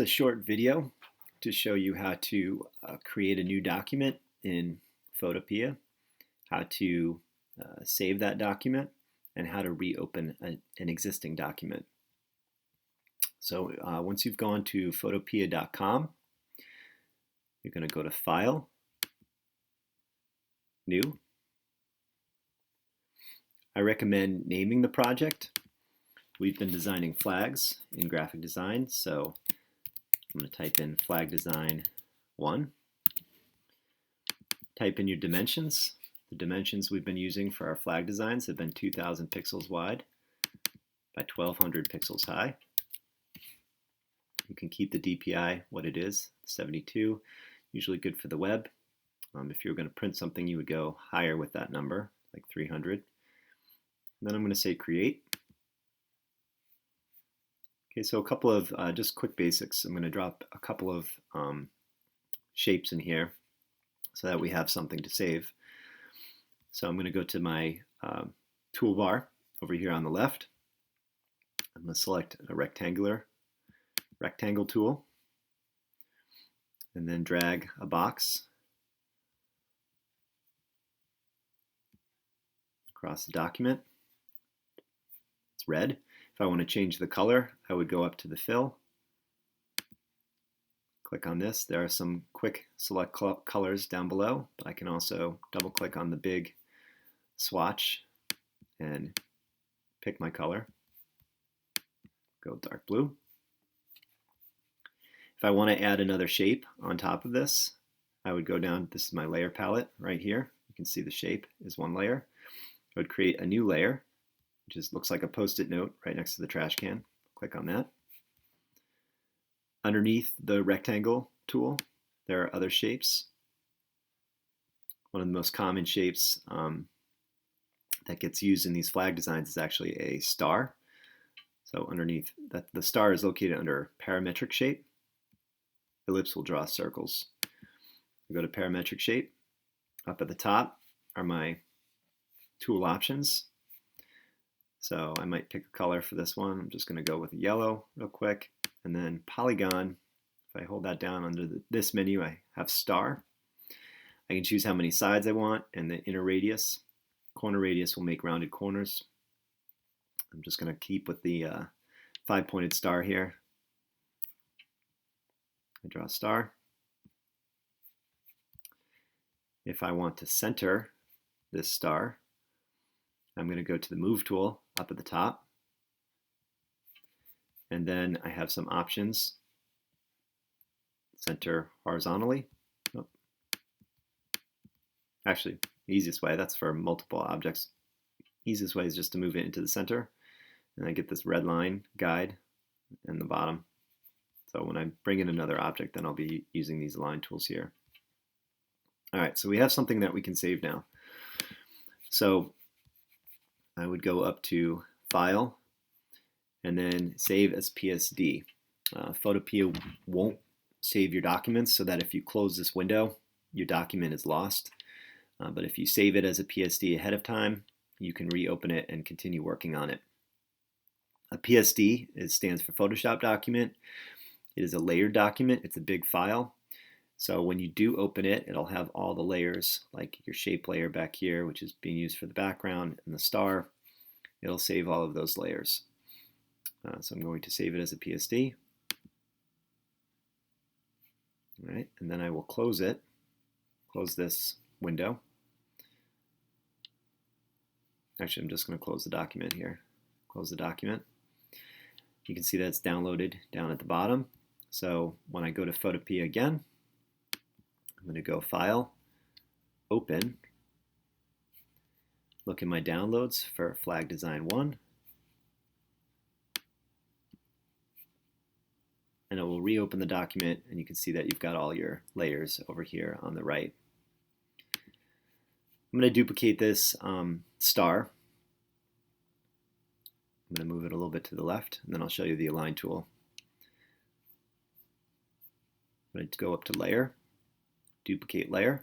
A short video to show you how to create a new document in Photopea, how to save that document, and how to reopen an existing document. So once you've gone to photopea.com, you're going to go to File, New. I recommend naming the project. We've been designing flags in graphic design, so I'm going to type in flag design 1. Type in your dimensions. The dimensions we've been using for our flag designs have been 2,000 pixels wide by 1,200 pixels high. You can keep the DPI what it is, 72, usually good for the web. If you were going to print something, you would go higher with that number, like 300. And then I'm going to say create. Okay, so a couple of just quick basics. I'm going to drop a couple of shapes in here so that we have something to save. So I'm going to go to my toolbar over here on the left. I'm going to select a rectangle tool and then drag a box across the document. It's red. If I want to change the color, I would go up to the fill, click on this. There are some quick select colors down below, but I can also double click on the big swatch and pick my color. Go dark blue. If I want to add another shape on top of this, I would go down. This is my layer palette right here. You can see the shape is one layer. I would create a new layer, which just looks like a post-it note right next to the trash can. Click on that. Underneath the rectangle tool, there are other shapes. One of the most common shapes that gets used in these flag designs is actually a star. So underneath that, the star is located under parametric shape. Ellipse will draw circles. I go to parametric shape. Up at the top are my tool options. So I might pick a color for this one. I'm just going to go with yellow real quick. And then polygon, if I hold that down under this menu, I have star. I can choose how many sides I want and the inner radius. Corner radius will make rounded corners. I'm just going to keep with the 5-pointed star here. I draw a star. If I want to center this star, I'm going to go to the Move tool up at the top. And then I have some options. Center horizontally. Oh. Actually, the easiest way, that's for multiple objects. Easiest way is just to move it into the center. And I get this red line guide in the bottom. So when I bring in another object, then I'll be using these align tools here. All right, so we have something that we can save now. So I would go up to File and then Save as PSD. Photopea won't save your documents so that if you close this window, your document is lost. But if you save it as a PSD ahead of time, you can reopen it and continue working on it. A PSD stands for Photoshop document. It is a layered document. It's a big file. So when you do open it, it'll have all the layers, like your shape layer back here, which is being used for the background, and the star. It'll save all of those layers. So I'm going to save it as a PSD. All right, and then I will close it, close this window. Actually, I'm just going to close the document here. Close the document. You can see that it's downloaded down at the bottom. So when I go to Photopea again, I'm going to go File, Open, look in my downloads for Flag Design 1, and it will reopen the document, and you can see that you've got all your layers over here on the right. I'm going to duplicate this star. I'm going to move it a little bit to the left, and then I'll show you the Align tool. I'm going to go up to Layer, Duplicate Layer,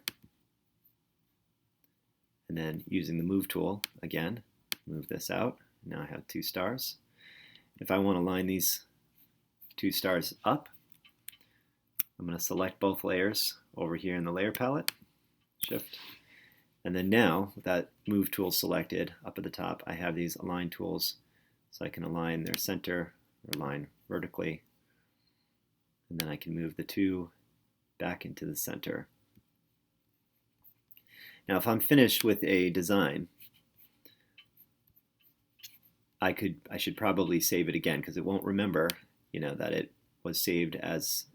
and then using the Move tool again, move this out. Now I have two stars. If I want to line these two stars up, I'm going to select both layers over here in the layer palette, Shift. And then now, with that Move tool selected up at the top, I have these Align tools, so I can align their center or line vertically. And then I can move the two back into the center. Now, if I'm finished with a design, I should probably save it again, because it won't remember, that it was saved as,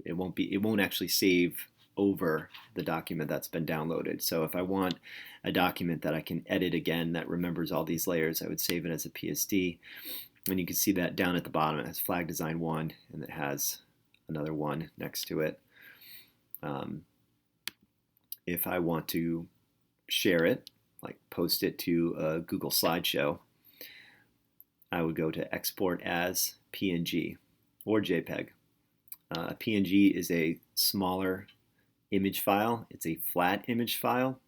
it won't actually save over the document that's been downloaded. So if I want a document that I can edit again that remembers all these layers, I would save it as a PSD. And you can see that down at the bottom it has flag design 1, and it has another 1 next to it. If I want to share it, like post it to a Google slideshow, I would go to Export as PNG or JPEG. PNG is a smaller image file. It's a flat image file.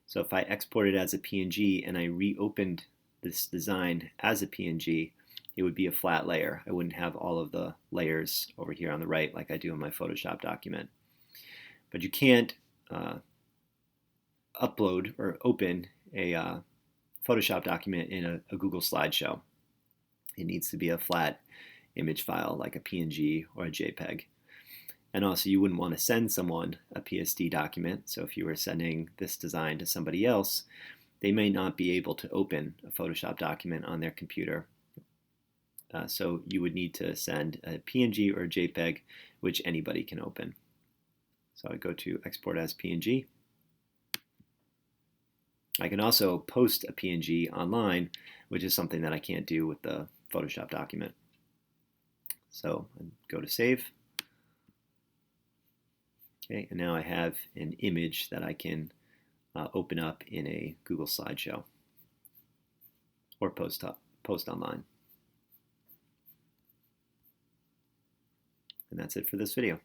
So if I export it as a PNG and I reopened this design as a PNG, it would be a flat layer. I wouldn't have all of the layers over here on the right like I do in my Photoshop document. But you can't upload or open a Photoshop document in a Google slideshow. It needs to be a flat image file like a PNG or a JPEG. And also, you wouldn't want to send someone a PSD document. So if you were sending this design to somebody else, they may not be able to open a Photoshop document on their computer. So you would need to send a PNG or a JPEG, which anybody can open. So I go to Export as PNG. I can also post a PNG online, which is something that I can't do with the Photoshop document. So I go to Save. Okay, and now I have an image that I can open up in a Google slideshow or post online. And that's it for this video.